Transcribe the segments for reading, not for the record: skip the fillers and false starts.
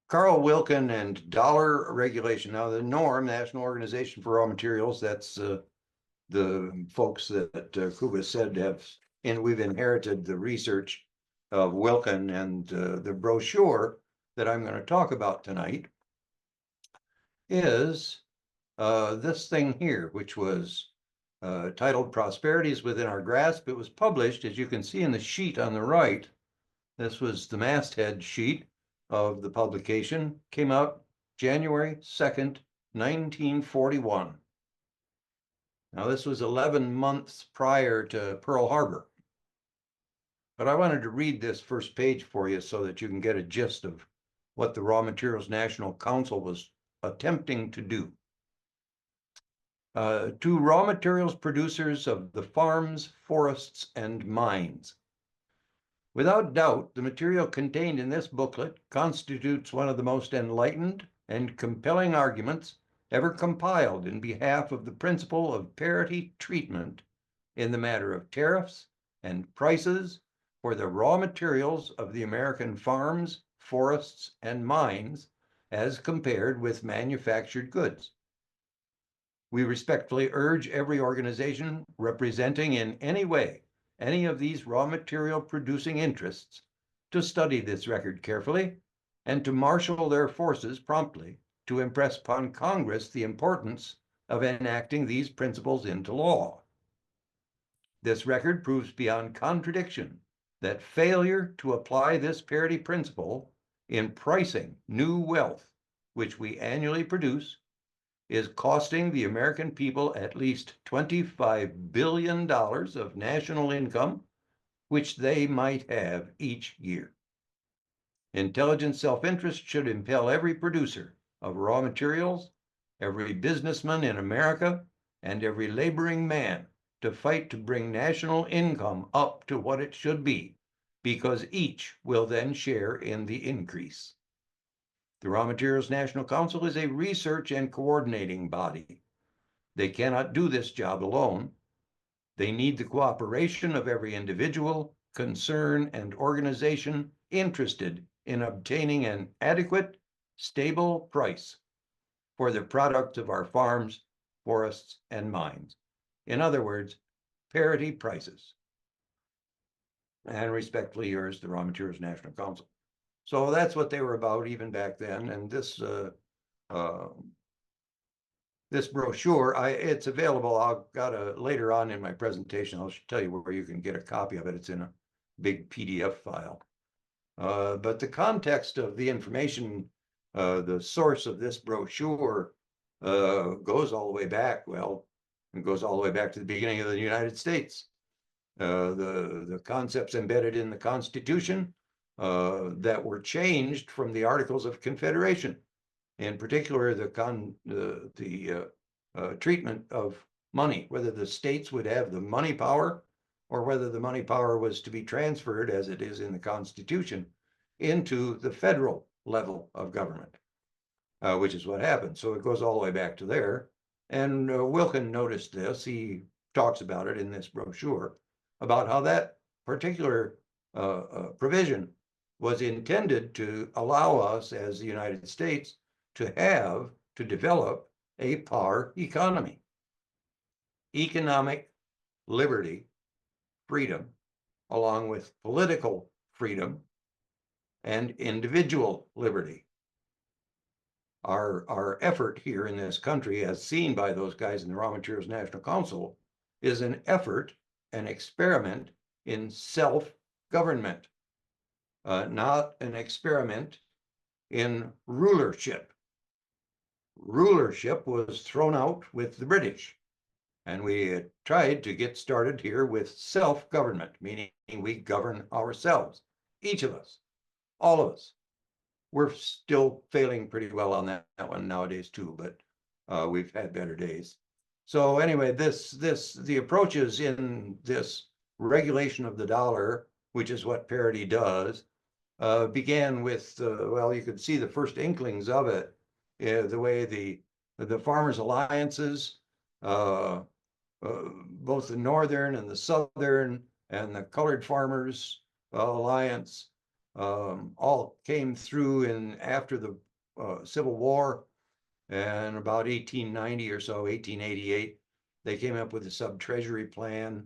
Carl Wilken and dollar regulation. Now, the NORM, National Organization for Raw Materials, that's the folks that Kuba said we've inherited the research of Wilken, and the brochure that I'm going to talk about tonight is this thing here, which was titled Prosperity is Within Our Grasp. It was published, as you can see in the sheet on the right. This was the masthead sheet of the publication, came out January 2nd, 1941. Now, this was 11 months prior to Pearl Harbor. But I wanted to read this first page for you so that you can get a gist of what the Raw Materials National Council was attempting to do. To raw materials producers of the farms, forests, and mines. Without doubt, the material contained in this booklet constitutes one of the most enlightened and compelling arguments ever compiled in behalf of the principle of parity treatment in the matter of tariffs and prices for the raw materials of the American farms, forests, and mines as compared with manufactured goods. We respectfully urge every organization representing in any way any of these raw material producing interests to study this record carefully and to marshal their forces promptly to impress upon Congress the importance of enacting these principles into law. This record proves beyond contradiction that failure to apply this parity principle in pricing new wealth, which we annually produce, is costing the American people at least $25 billion of national income, which they might have each year. Intelligent self-interest should impel every producer of raw materials, every businessman in America, and every laboring man to fight to bring national income up to what it should be, because each will then share in the increase. The Raw Materials National Council is a research and coordinating body. They cannot do this job alone. They need the cooperation of every individual, concern, and organization interested in obtaining an adequate, stable price for the product of our farms, forests, and mines. In other words, parity prices. And respectfully yours, the Raw Materials National Council. So that's what they were about even back then. And this this brochure, it's available. Later on in my presentation, I'll tell you where you can get a copy of it. It's in a big PDF file. But the context of the information, the source of this brochure goes all the way back. Well, it goes all the way back to the beginning of the United States. The concepts embedded in the Constitution that were changed from the Articles of Confederation, in particular the treatment of money, whether the states would have the money power or whether the money power was to be transferred, as it is in the Constitution, into the federal level of government, which is what happened. So it goes all the way back to there. And Wilken noticed this. He talks about it in this brochure, about how that particular provision was intended to allow us as the United States to develop a par economy. Economic liberty, freedom, along with political freedom and individual liberty. Our effort here in this country, as seen by those guys in the Raw Materials National Council, is an effort, an experiment in self-government. Not an experiment in rulership. Rulership was thrown out with the British, and we tried to get started here with self-government, meaning we govern ourselves, each of us, all of us. We're still failing pretty well on that one nowadays too, but we've had better days. So anyway, the approaches in this regulation of the dollar, which is what parity does, began with, well, you could see the first inklings of it, the way the farmers' alliances, both the Northern and the Southern and the Colored Farmers Alliance, all came through after the Civil War, and about 1890 or so, 1888, they came up with a sub-treasury plan.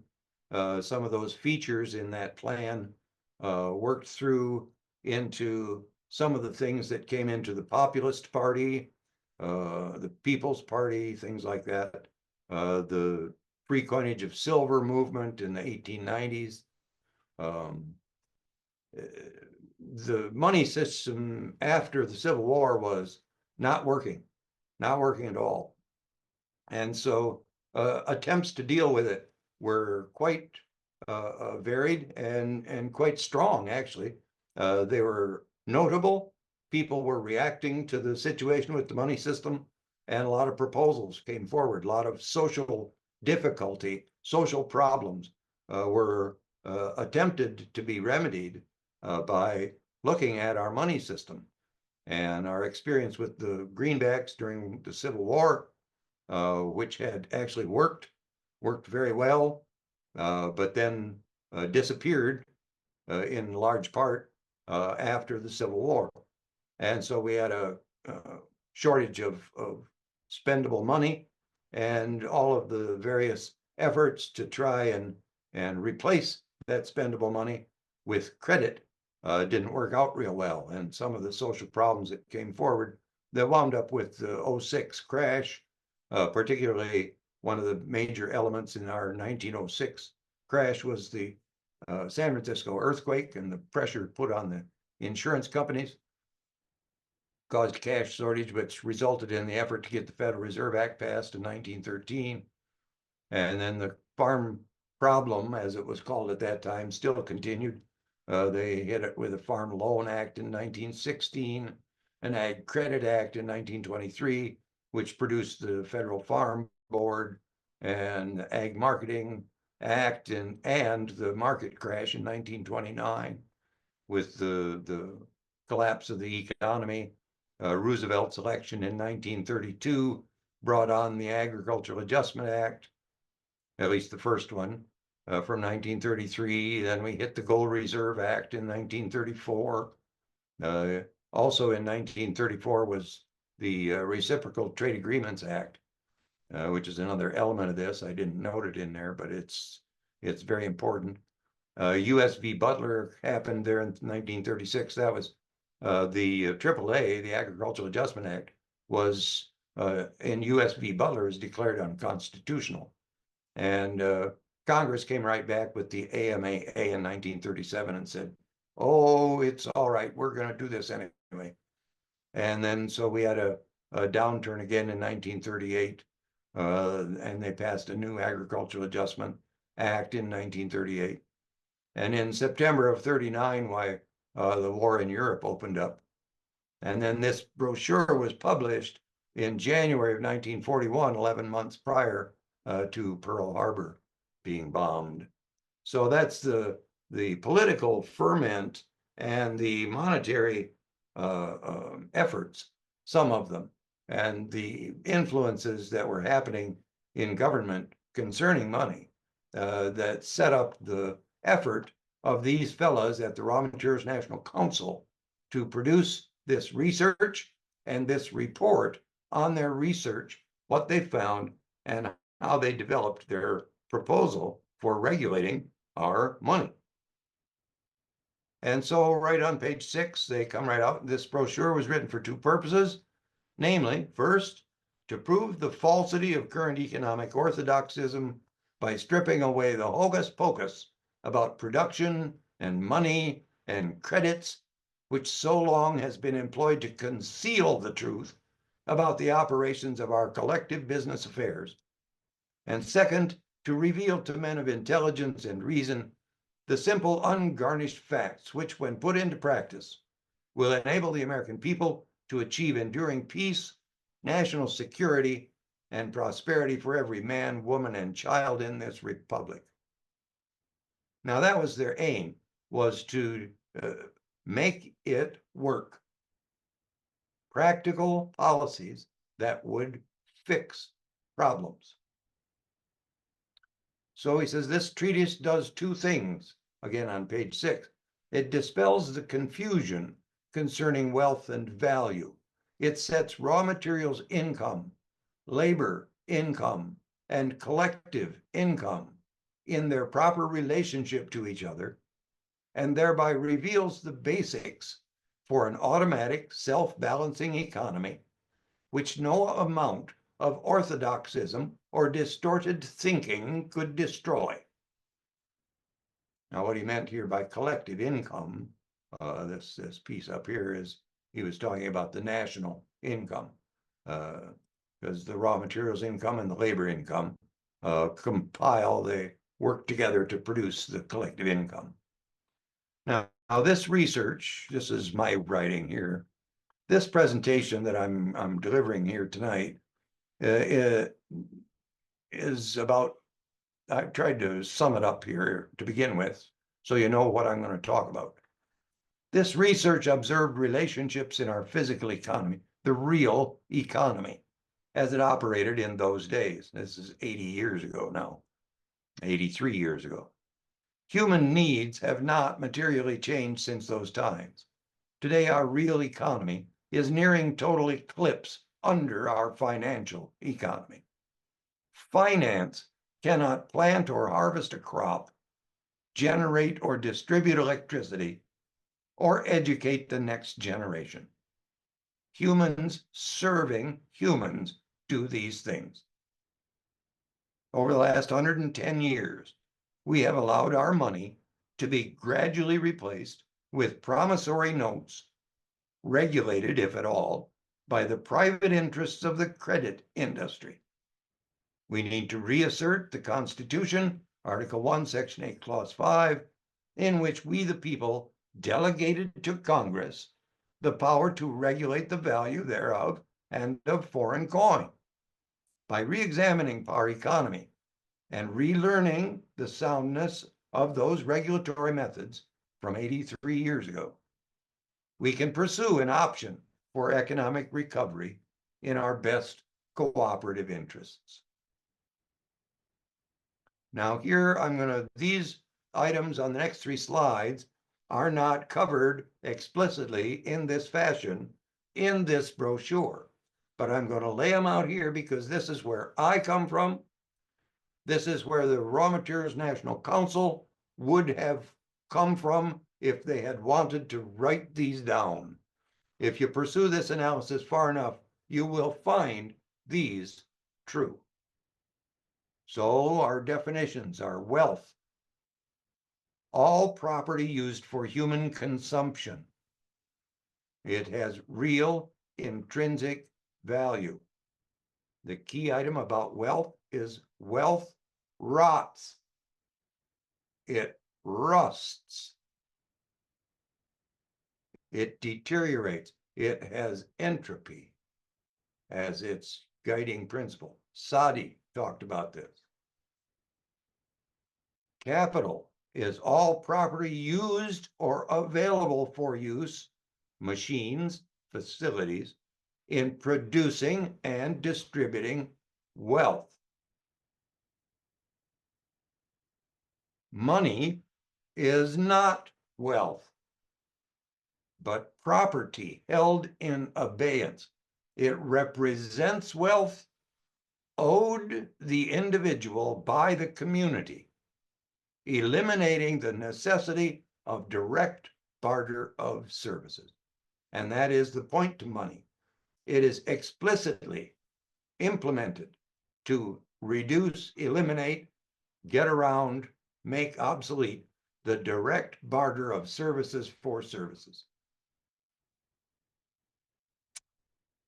Some of those features in that plan worked through into some of the things that came into the Populist Party, the People's Party, things like that. The free coinage of silver movement in the 1890s. The money system after the Civil War was not working at all. And so attempts to deal with it were quite varied and quite strong, actually. They were notable. People were reacting to the situation with the money system, and a lot of proposals came forward. A lot of social difficulty, social problems were attempted to be remedied by looking at our money system. And our experience with the greenbacks during the Civil War, which had actually worked very well, but then disappeared in large part after the Civil War. And so we had a shortage of spendable money, and all of the various efforts to try and replace that spendable money with credit didn't work out real well. And some of the social problems that came forward that wound up with the 06 crash, particularly one of the major elements in our 1906 crash was the San Francisco earthquake, and the pressure put on the insurance companies caused cash shortage, which resulted in the effort to get the Federal Reserve Act passed in 1913. And then the farm problem, as it was called at that time, still continued. They hit it with a Farm Loan Act in 1916, an Ag Credit Act in 1923, which produced the Federal Farm Board, and the Ag Marketing Act, and the market crash in 1929 with the collapse of the economy. Roosevelt's election in 1932 brought on the Agricultural Adjustment Act, at least the first one, from 1933. Then we hit the Gold Reserve Act in 1934. Also in 1934 was the Reciprocal Trade Agreements Act, which is another element of this. I didn't note it in there, but it's very important. US v. Butler happened there in 1936. That was the AAA, the Agricultural Adjustment Act, was in US v. Butler is declared unconstitutional. And Congress came right back with the AMAA in 1937 and said, oh, it's all right, we're going to do this anyway. And then so we had a downturn again in 1938, and they passed a new Agricultural Adjustment Act in 1938. And in September of 39, the war in Europe opened up. And then this brochure was published in January of 1941, 11 months prior to Pearl Harbor being bombed. So that's the political ferment and the monetary efforts, some of them, and the influences that were happening in government concerning money that set up the effort of these fellas at the Raw Materials National Council to produce this research and this report on their research, what they found, and how they developed their proposal for regulating our money. And so right on page 6, they come right out. This brochure was written for two purposes, namely, first, to prove the falsity of current economic orthodoxism by stripping away the hocus pocus about production and money and credits, which so long has been employed to conceal the truth about the operations of our collective business affairs. And second, to reveal to men of intelligence and reason the simple, ungarnished facts, which, when put into practice, will enable the American people to achieve enduring peace, national security, and prosperity for every man, woman, and child in this republic. Now, that was their aim, was to make it work. Practical policies that would fix problems. So he says this treatise does two things, again on page 6. It dispels the confusion concerning wealth and value. It sets raw materials income, labor income, and collective income in their proper relationship to each other, and thereby reveals the basics for an automatic, self-balancing economy, which no amount of orthodoxism or distorted thinking could destroy. Now, what he meant here by collective income, this piece up here is, he was talking about the national income, because the raw materials income and the labor income they work together to produce the collective income. Now, this research, this is my writing here, this presentation that I'm delivering here tonight is about, I've tried to sum it up here to begin with, so you know what I'm going to talk about. This research observed relationships in our physical economy, the real economy, as it operated in those days. This is 80 years ago now, 83 years ago. Human needs have not materially changed since those times. Today, our real economy is nearing total eclipse under our financial economy. Finance cannot plant or harvest a crop, generate or distribute electricity, or educate the next generation. Humans serving humans do these things. Over the last 110 years, we have allowed our money to be gradually replaced with promissory notes, regulated, if at all, by the private interests of the credit industry. We need to reassert the Constitution, Article 1, Section 8, Clause 5, in which we, the people, delegated to Congress the power to regulate the value thereof and of foreign coin. By re-examining our economy and relearning the soundness of those regulatory methods from 83 years ago, we can pursue an option for economic recovery in our best cooperative interests. Now here these items on the next 3 slides are not covered explicitly in this fashion in this brochure, but I'm going to lay them out here because this is where I come from. This is where the Raw Materials National Council would have come from if they had wanted to write these down. If you pursue this analysis far enough, you will find these true. So our definitions are wealth, all property used for human consumption. It has real intrinsic value. The key item about wealth is wealth rots. It rusts. It deteriorates. It has entropy as its guiding principle. Sadi talked about this. Capital is all property used or available for use, machines, facilities, in producing and distributing wealth. Money is not wealth, but property held in abeyance. It represents wealth owed the individual by the community, eliminating the necessity of direct barter of services. And that is the point to money. It is explicitly implemented to reduce, eliminate, get around, make obsolete the direct barter of services for services.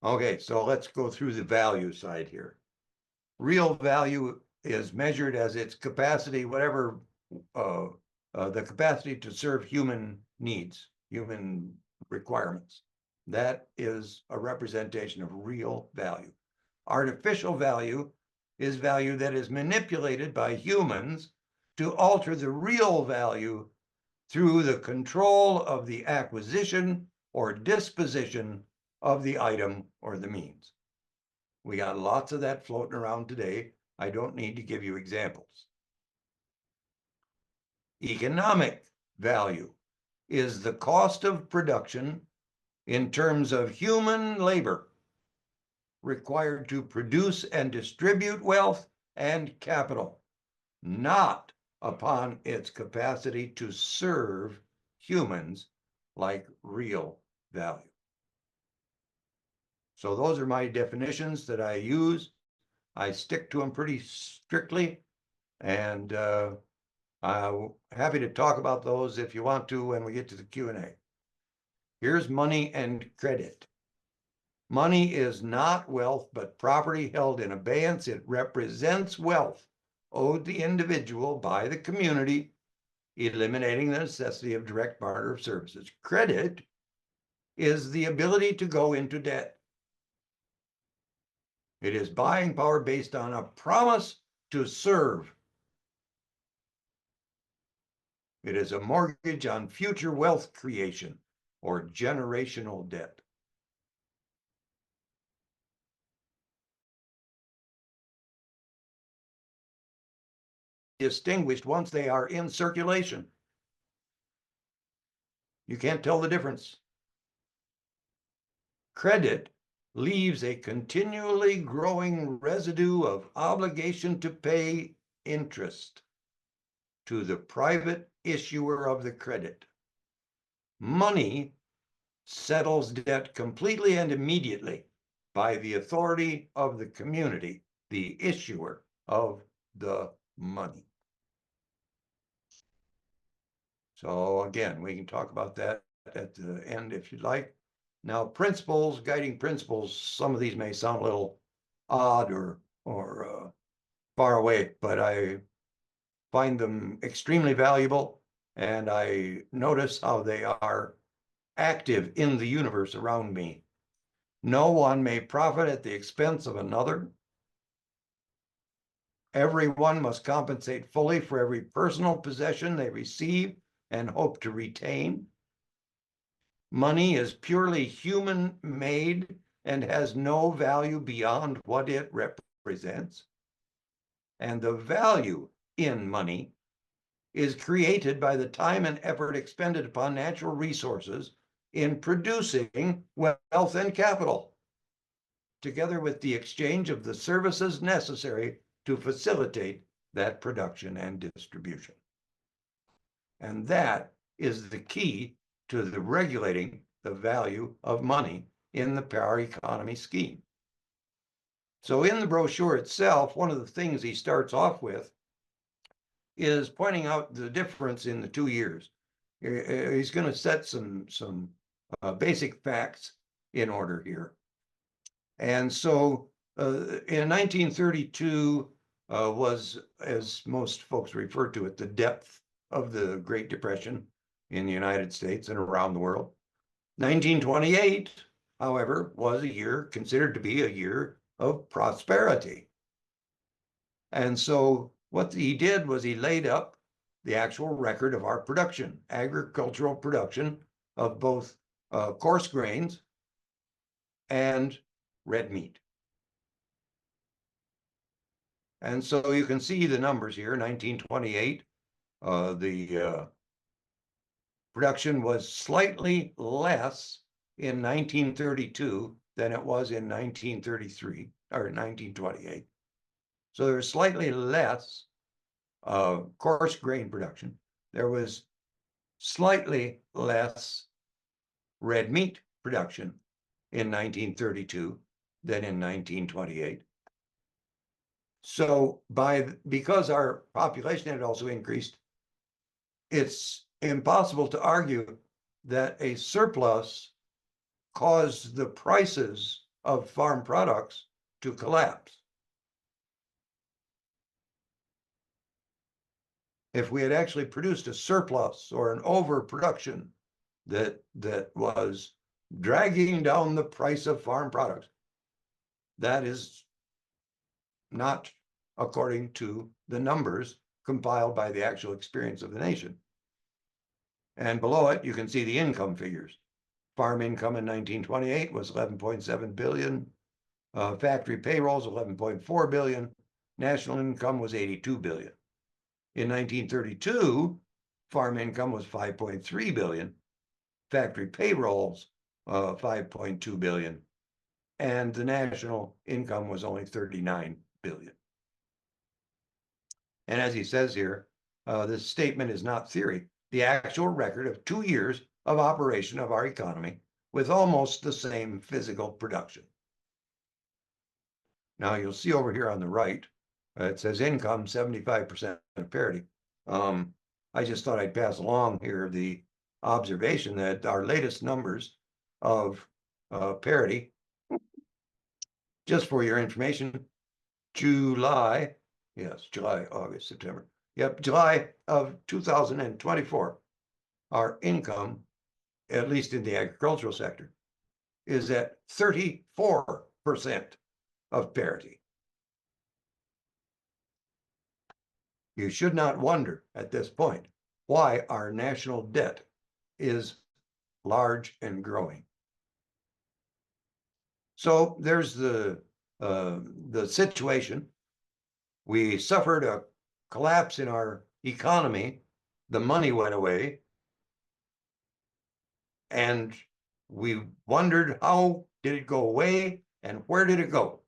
Okay, so let's go through the value side here. Real value is measured as its capacity, whatever the capacity to serve human needs, human requirements. That is a representation of real value. Artificial value is value that is manipulated by humans to alter the real value through the control of the acquisition or disposition of the item or the means. We got lots of that floating around today. I don't need to give you examples. Economic value is the cost of production in terms of human labor required to produce and distribute wealth and capital, not upon its capacity to serve humans like real value. So those are my definitions that I use. I stick to them pretty strictly, and I'm happy to talk about those if you want to when we get to the Q&A. Here's money and credit. Money is not wealth, but property held in abeyance. It represents wealth owed the individual by the community, eliminating the necessity of direct barter of services. Credit is the ability to go into debt. It is buying power based on a promise to serve. It is a mortgage on future wealth creation or generational debt. Distinguished once they are in circulation. You can't tell the difference. Credit leaves a continually growing residue of obligation to pay interest to the private issuer of the credit. Money settles debt completely and immediately by the authority of the community, the issuer of the money. So again, we can talk about that at the end if you'd like. Now, principles, guiding principles, some of these may sound a little odd or far away, but I find them extremely valuable, and I notice how they are active in the universe around me. No one may profit at the expense of another. Everyone must compensate fully for every personal possession they receive and hope to retain. Money is purely human-made and has no value beyond what it represents. And the value in money is created by the time and effort expended upon natural resources in producing wealth and capital, together with the exchange of the services necessary to facilitate that production and distribution. And that is the key to the regulating the value of money in the power economy scheme. So in the brochure itself, one of the things he starts off with is pointing out the difference in the 2 years. He's going to set some basic facts in order here. And so in 1932 was, as most folks refer to it, the depth of the Great Depression in the United States and around the world. 1928, however, was a year considered to be a year of prosperity. And so what he did was he laid up the actual record of our production, agricultural production of both coarse grains and red meat. And so you can see the numbers here. 1928, the production was slightly less in 1932 than it was in 1933 or 1928. So there was slightly less coarse grain production. There was slightly less red meat production in 1932 than in 1928. So because our population had also increased, it's impossible to argue that a surplus caused the prices of farm products to collapse. If we had actually produced a surplus or an overproduction that was dragging down the price of farm products, that is not according to the numbers compiled by the actual experience of the nation. And below it, you can see the income figures. Farm income in 1928 was 11.7 billion. Factory payrolls, 11.4 billion. National income was 82 billion. In 1932, farm income was 5.3 billion. factory payrolls, 5.2 billion, and the national income was only 39 billion. And as he says here, this statement is not theory. The actual record of 2 years of operation of our economy with almost the same physical production. Now you'll see over here on the right, it says income 75% of parity. I just thought I'd pass along here the observation that our latest numbers of parity, just for your information, July, August, September. Yep, July of 2024, our income, at least in the agricultural sector, is at 34% of parity. You should not wonder at this point why our national debt is large and growing. So there's the situation. We suffered a collapse in our economy. The money went away. And we wondered, how did it go away and where did it go?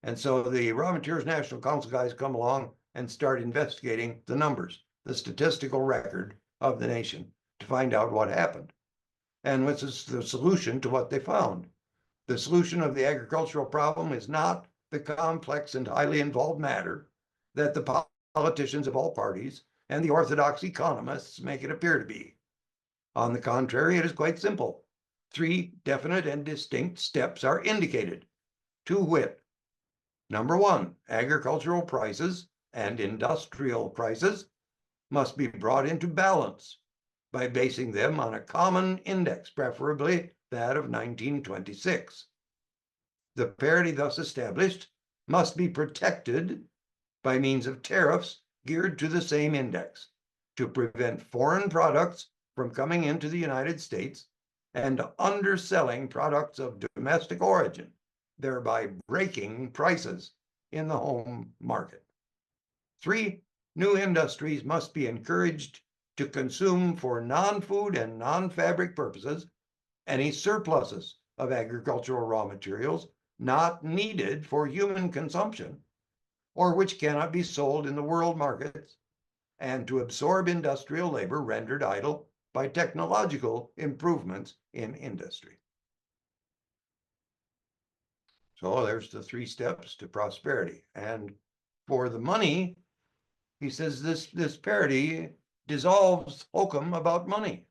And so the Raw Materials National Council guys come along and start investigating the numbers, the statistical record of the nation, to find out what happened. And this is the solution to what they found. The solution of the agricultural problem is not the complex and highly involved matter that the politicians of all parties and the orthodox economists make it appear to be. On the contrary, it is quite simple. 3 definite and distinct steps are indicated, to wit, number 1, agricultural prices and industrial prices must be brought into balance by basing them on a common index, preferably that of 1926. The parity thus established must be protected by means of tariffs geared to the same index to prevent foreign products from coming into the United States and underselling products of domestic origin, thereby breaking prices in the home market. 3, new industries must be encouraged to consume for non-food and non-fabric purposes any surpluses of agricultural raw materials not needed for human consumption or which cannot be sold in the world markets, and to absorb industrial labor rendered idle by technological improvements in industry. So there's the 3 steps to prosperity. And for the money, he says this parity dissolves hokum about money.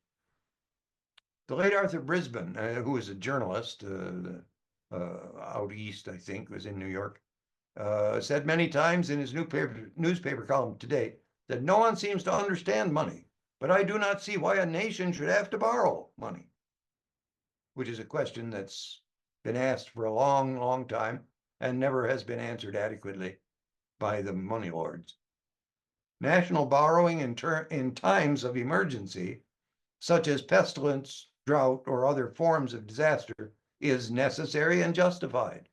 The late Arthur Brisbane, who was a journalist out east, I think, was in New York, said many times in his newspaper column today that no one seems to understand money, but I do not see why a nation should have to borrow money, which is a question that's been asked for a long, long time and never has been answered adequately by the money lords. National borrowing in times of emergency, such as pestilence, drought, or other forms of disaster, is necessary and justified.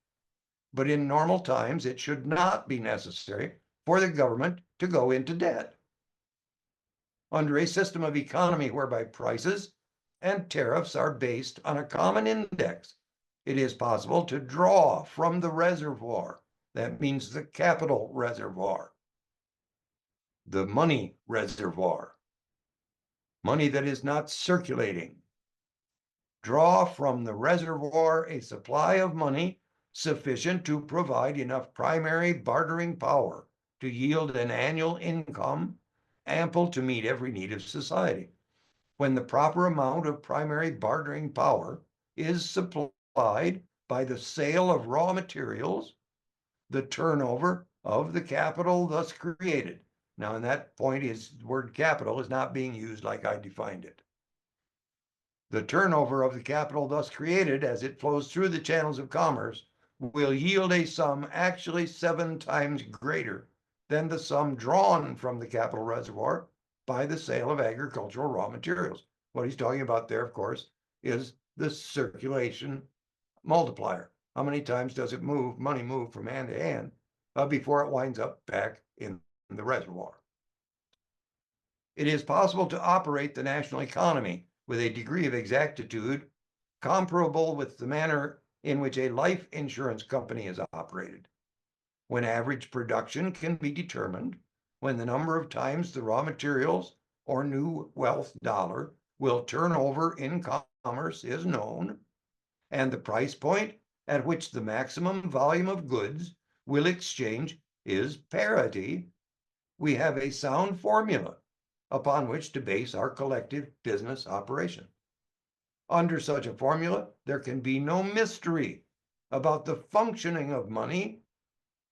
But in normal times, it should not be necessary for the government to go into debt. Under a system of economy whereby prices and tariffs are based on a common index, it is possible to draw from the reservoir. That means the capital reservoir, the money reservoir, money that is not circulating. Draw from the reservoir a supply of money sufficient to provide enough primary bartering power to yield an annual income ample to meet every need of society. When the proper amount of primary bartering power is supplied by the sale of raw materials, the turnover of the capital thus created. Now, in that point, the word capital is not being used like I defined it. The turnover of the capital thus created as it flows through the channels of commerce will yield a sum actually 7 times greater than the sum drawn from the capital reservoir by the sale of agricultural raw materials. What he's talking about there, of course, is the circulation multiplier. How many times does money move from hand to hand before it winds up back in the reservoir? It is possible to operate the national economy with a degree of exactitude comparable with the manner in which a life insurance company is operated, when average production can be determined, when the number of times the raw materials or new wealth dollar will turn over in commerce is known, and the price point at which the maximum volume of goods will exchange is parity, we have a sound formula upon which to base our collective business operation. Under such a formula, there can be no mystery about the functioning of money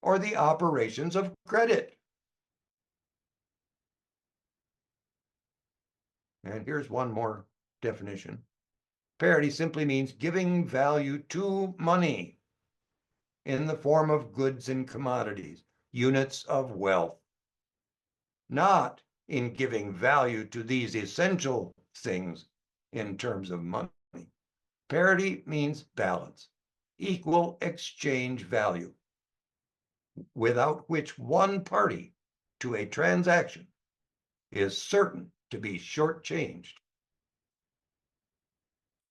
or the operations of credit. And here's one more definition. Parity simply means giving value to money in the form of goods and commodities, units of wealth, not in giving value to these essential things in terms of money. Parity means balance, equal exchange value, without which one party to a transaction is certain to be shortchanged.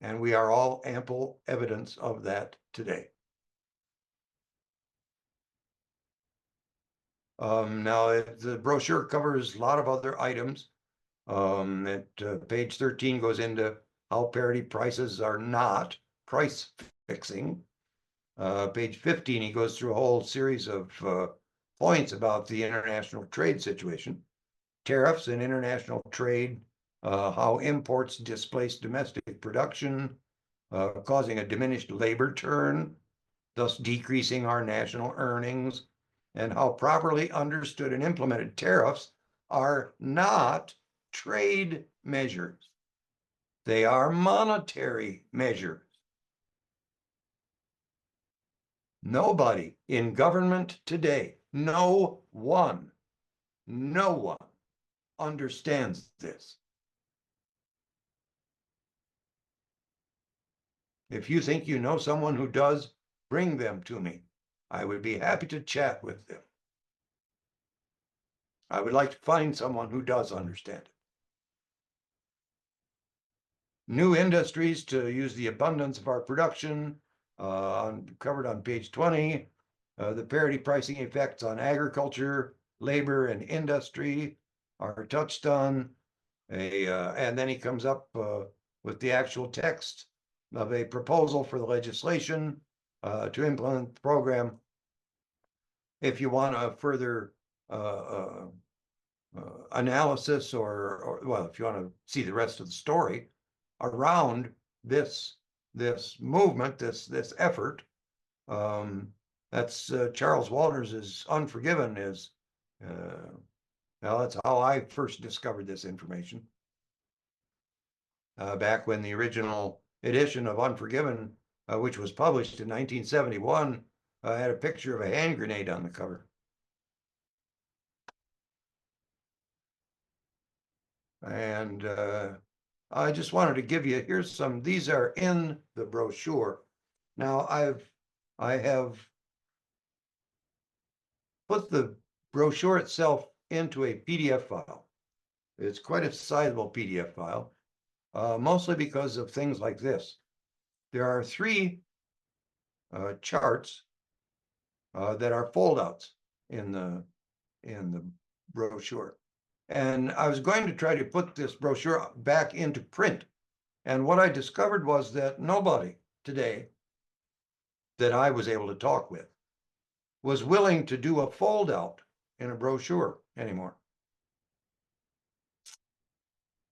And we are all ample evidence of that today. Now, the brochure covers a lot of other items. Page 13 goes into how parity prices are not price fixing. Page 15, he goes through a whole series of points about the international trade situation, tariffs and international trade, how imports displace domestic production, causing a diminished labor turn, thus decreasing our national earnings, and how properly understood and implemented tariffs are not trade measures. They are monetary measures. Nobody in government today, no one understands this. If you think you know someone who does, bring them to me. I would be happy to chat with them. I would like to find someone who does understand it. New industries to use the abundance of our production, covered on page 20. The parity pricing effects on agriculture, labor, and industry are touched on. And then he comes up with the actual text of a proposal for the legislation to implement the program. If you want a further analysis or well, if you want to see the rest of the story around this movement, this effort, that's Charles Walters's Unforgiven is, well, that's how I first discovered this information. Back when the original edition of Unforgiven, which was published in 1971, had a picture of a hand grenade on the cover. And I just wanted to give you, here's some, these are in the brochure. Now I have put the brochure itself into a PDF file. It's quite a sizable PDF file, mostly because of things like this. There are 3 charts that are foldouts in the brochure. And I was going to try to put this brochure back into print. And what I discovered was that nobody today that I was able to talk with was willing to do a fold out in a brochure anymore.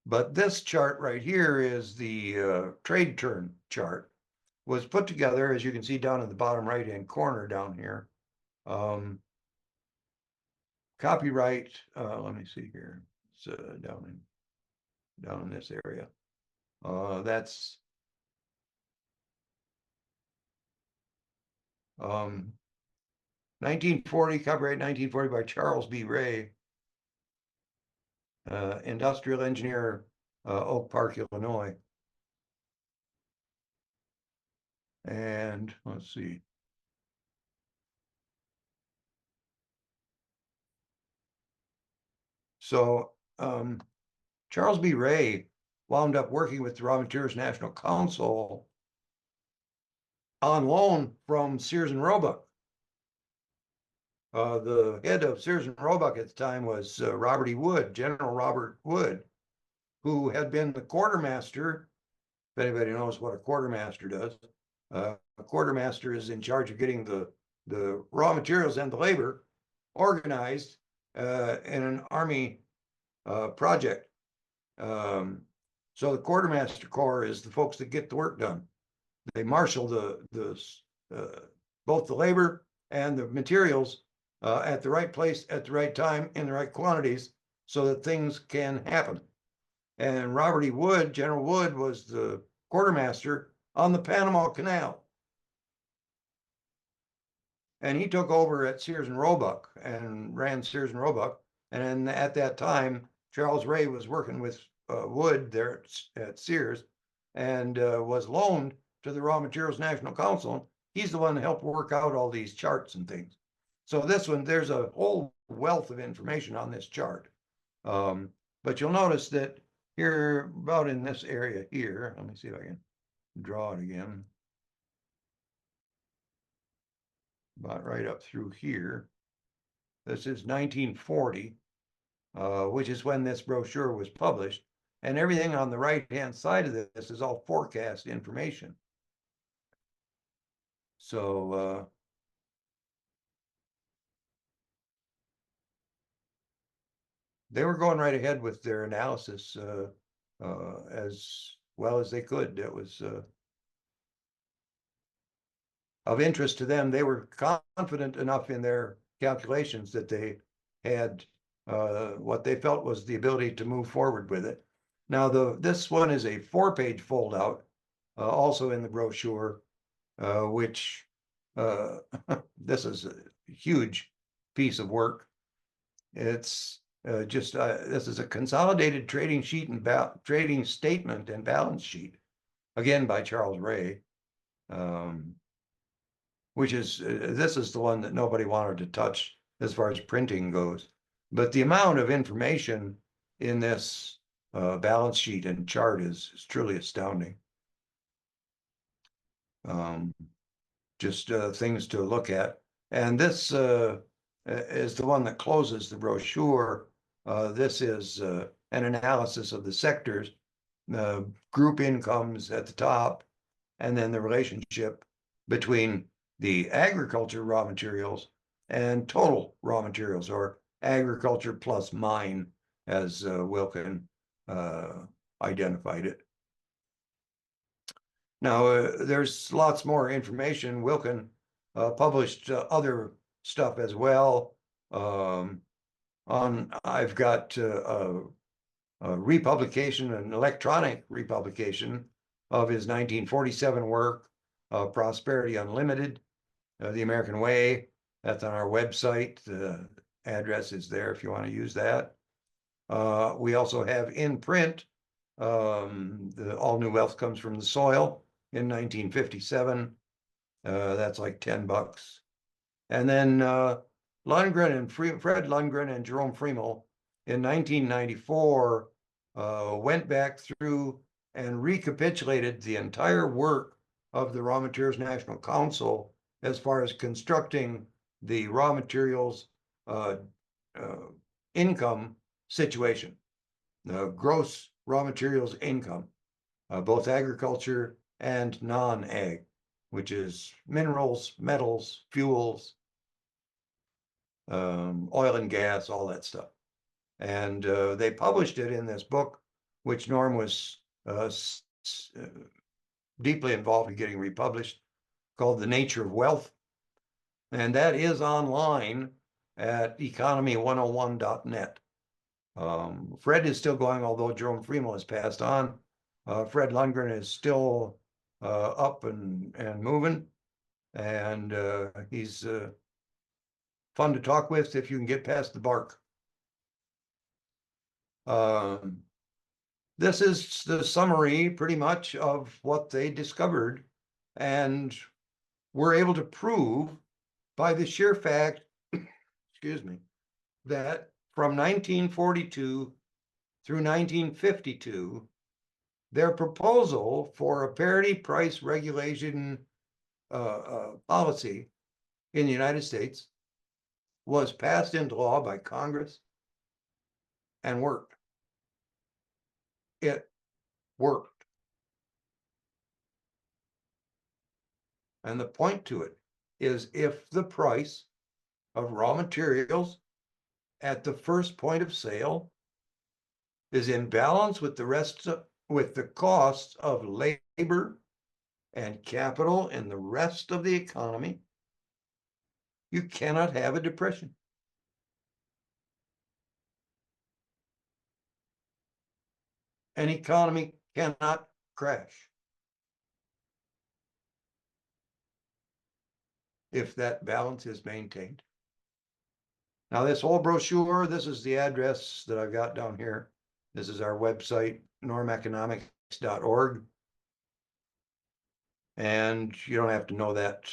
But this chart right here is the trade turn chart, was put together, as you can see down in the bottom right-hand corner down here. Copyright, let me see here. It's down in this area. That's 1940, copyright 1940 by Charles B. Ray, industrial engineer, Oak Park, Illinois. And let's see. So Charles B. Ray wound up working with the Raw Materials National Council on loan from Sears and Roebuck. The head of Sears and Roebuck at the time was Robert E. Wood, General Robert Wood, who had been the quartermaster. If anybody knows what a quartermaster does, a quartermaster is in charge of getting the raw materials and the labor organized in an army project. So the quartermaster corps is the folks that get the work done. They marshal both the labor and the materials at the right place, at the right time, in the right quantities, so that things can happen. And Robert E. Wood, General Wood, was the quartermaster on the Panama Canal. And he took over at Sears and Roebuck and ran Sears and Roebuck. And at that time, Charles Ray was working with Wood there at Sears and was loaned to the Raw Materials National Council. He's the one that helped work out all these charts and things. So this one, there's a whole wealth of information on this chart. But you'll notice that here, about in this area here, let me see if I can draw it again. About right up through here. This is 1940, which is when this brochure was published. And everything on the right-hand side of this is all forecast information. So they were going right ahead with their analysis as well as they could. It was of interest to them. They were confident enough in their calculations that they had what they felt was the ability to move forward with it. Now, this one is a 4-page foldout, also in the brochure, which this is a huge piece of work. It's this is a consolidated trading sheet and trading statement and balance sheet, again by Charles Ray, which is this is the one that nobody wanted to touch as far as printing goes. But the amount of information in this balance sheet and chart is truly astounding. Just things to look at. And this is the one that closes the brochure. This is an analysis of the sectors, group incomes at the top, and then the relationship between the agriculture raw materials and total raw materials, or agriculture plus mine, as Wilken identified it. Now, there's lots more information. Wilken published other stuff as well. I've got a republication, an electronic republication of his 1947 work, Prosperity Unlimited, The American Way. That's on our website. The address is there if you want to use that. We also have in print, the All New Wealth Comes from the Soil in 1957. That's like $10. And then Lundgren and Fred Lundgren and Jerome Friemel in 1994 went back through and recapitulated the entire work of the Raw Materials National Council as far as constructing the raw materials income situation, the gross raw materials income, both agriculture and non-ag, which is minerals, metals, fuels, oil and gas, all that stuff. And they published it in this book, which Norm was deeply involved in getting republished, called The Nature of Wealth. And that is online at economy101.net. Fred is still going, although Jerome Friemel has passed on. Fred Lundgren is still up and moving, and he's fun to talk with if you can get past the bark. This is the summary pretty much of what they discovered and were able to prove by the sheer fact, excuse me, that from 1942 through 1952, their proposal for a parity price regulation policy in the United States was passed into law by Congress and worked. It worked. And the point to it is if the price of raw materials at the first point of sale is in balance with the costs of labor and capital in the rest of the economy, you cannot have a depression. An economy cannot crash if that balance is maintained. Now, this whole brochure, this is the address that I've got down here. This is our website, normeconomics.org. And you don't have to know that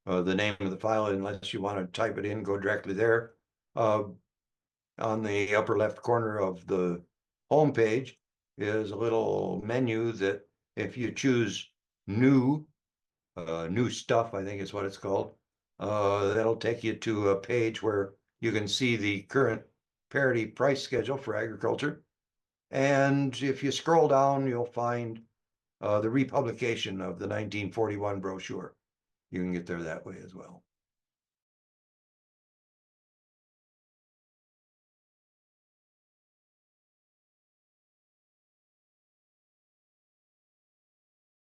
the name of the file unless you want to type it in, go directly there. On the upper left corner of the home page is a little menu that if you choose new stuff, I think is what it's called, that'll take you to a page where you can see the current parity price schedule for agriculture. And if you scroll down, you'll find the republication of the 1941 brochure. You can get there that way as well.